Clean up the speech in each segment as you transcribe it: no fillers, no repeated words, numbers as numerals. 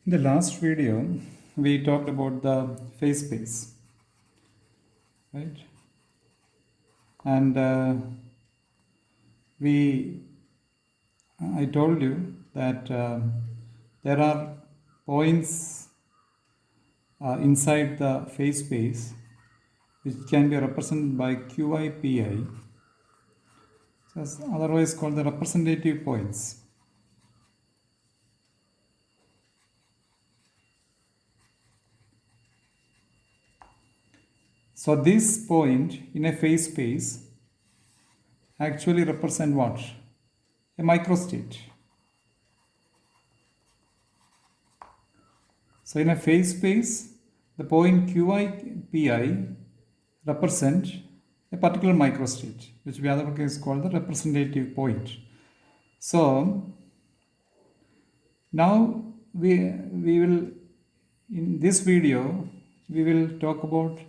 In the last video, we talked about the phase space, right? And I told you that there are points inside the phase space which can be represented by QI, otherwise called the representative points. So this point in a phase space actually represent what? A microstate. So in a phase space, the point QI represent a particular microstate, which we otherwise call the representative point. So now we will, in this video, we will talk about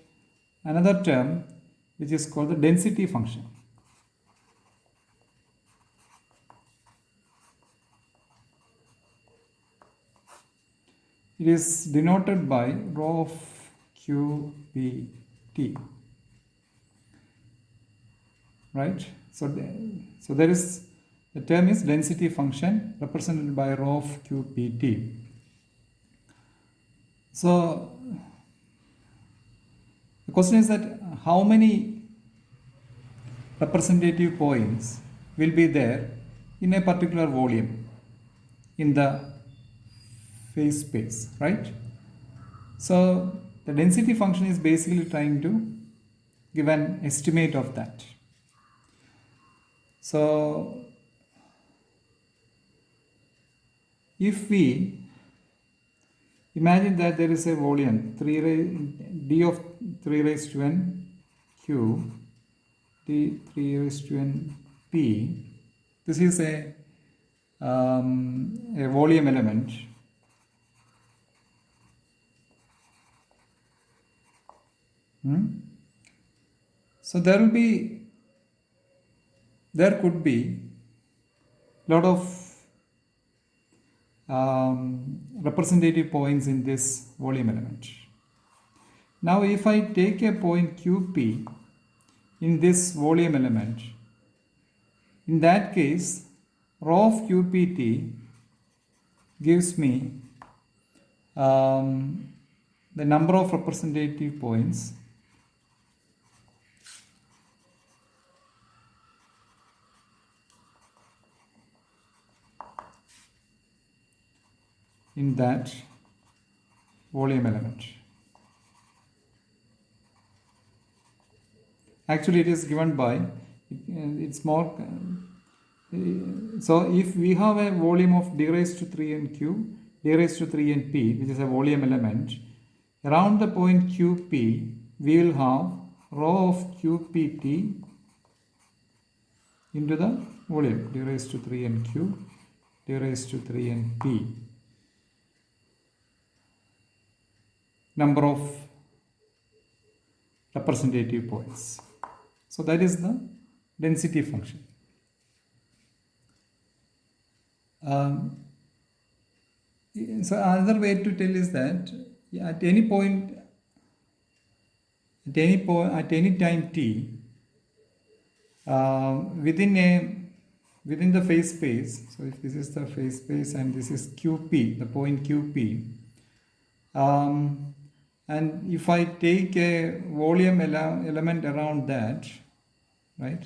another term which is called the density function. It is denoted by rho of QPT, right? So there is, the term is density function represented by rho of QPT. So the question is that how many representative points will be there in a particular volume in the phase space, right? So the density function is basically trying to give an estimate of that. So if we imagine that there is a volume d of 3 raised to n q d 3 raised to n p, this is a volume element. So there could be a lot of representative points in this volume element. Now if I take a point QP in this volume element, in that case rho of QPT gives me the number of representative points in that volume element. Actually it is given by, it's more, so if we have a volume of d raised to 3n q, d raised to 3n p, which is a volume element, around the point QP we will have rho of QPT into the volume d raised to 3n q, d raised to 3n p, number of representative points. So that is the density function. So another way to tell is that at any point, at any time t, within the phase space, so if this is the phase space and this is QP, the point QP, and if I take a volume element around that, right,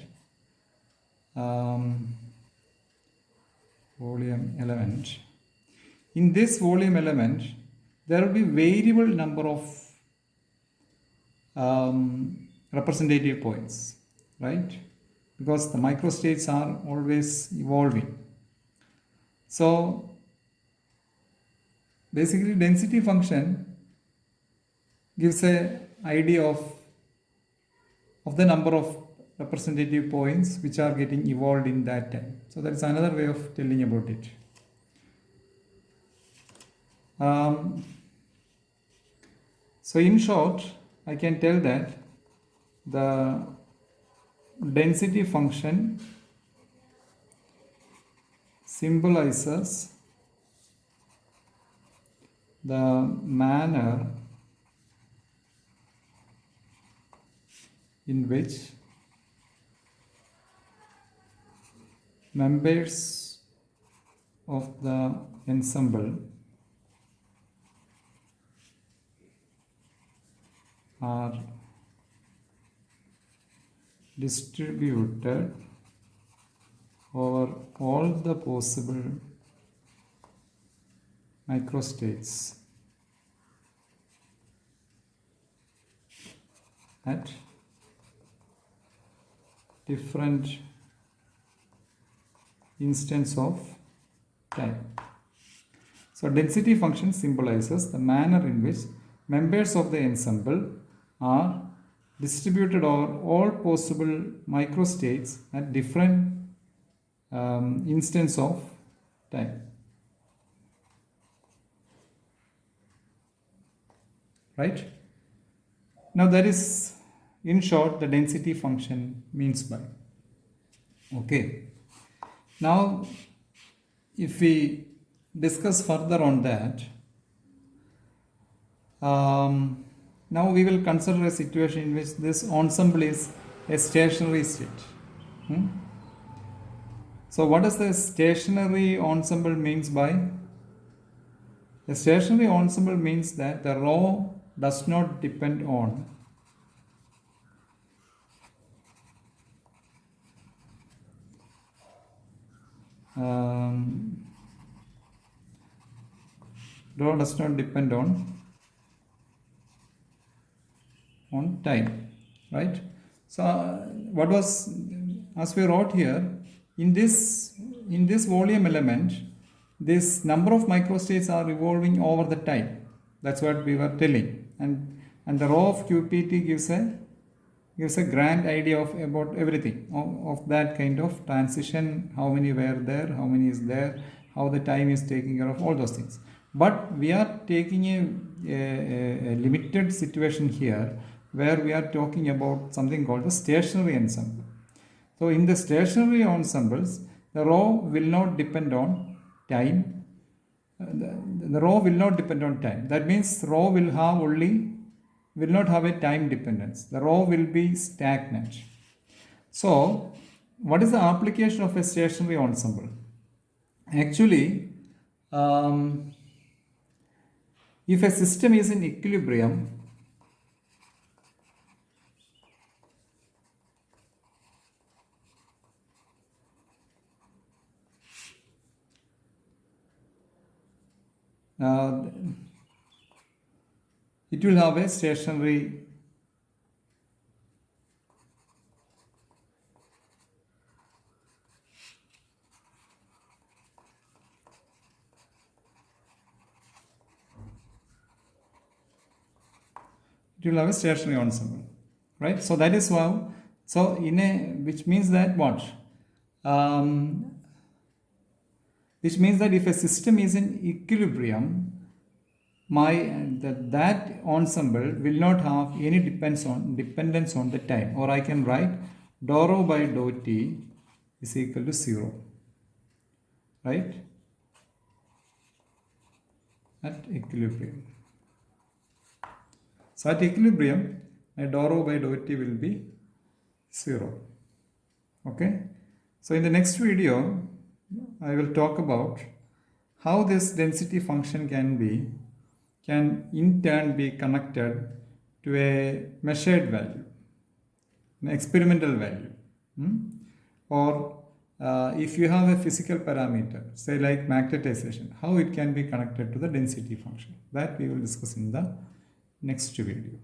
volume element, in this volume element there will be variable number of representative points, right, because the microstates are always evolving. So basically density function gives a idea of the number of representative points which are getting evolved in that time. So that is another way of telling about it. So in short, I can tell that the density function symbolizes the manner in which members of the ensemble are distributed over all the possible microstates at different instance of time. So density function symbolizes the manner in which members of the ensemble are distributed over all possible microstates at different instance of time. Right? Now that is, in short, the density function means by. Okay. Now, if we discuss further on that, now we will consider a situation in which this ensemble is a stationary state. So what does the stationary ensemble means by? A stationary ensemble means that the rho does not depend on rho does not depend on time, right? So what was, as we wrote here, in this volume element, this number of microstates are evolving over the time. That's what we were telling, and the rho of QPT gives a grand idea of about everything of that kind of transition, how many were there, how many is there, how the time is taking care of all those things. But we are taking a limited situation here where we are talking about something called the stationary ensemble. So in the stationary ensembles, the rho will not depend on time. The rho will not depend on time. That means rho will not have a time dependence. The rho will be stagnant. So what is the application of a stationary ensemble? Actually, if a system is in equilibrium, it will have a stationary ensemble, right? So that is how, which means that what? Which means that if a system is in equilibrium, that ensemble will not have any dependence on the time, or I can write dou rho by dou t is equal to 0, right? At equilibrium. So at equilibrium, my dou rho by dou t will be 0. Okay. So in the next video, I will talk about how this density function can in turn be connected to a measured value, an experimental value, or if you have a physical parameter, say like magnetization, how it can be connected to the density function. That we will discuss in the next video.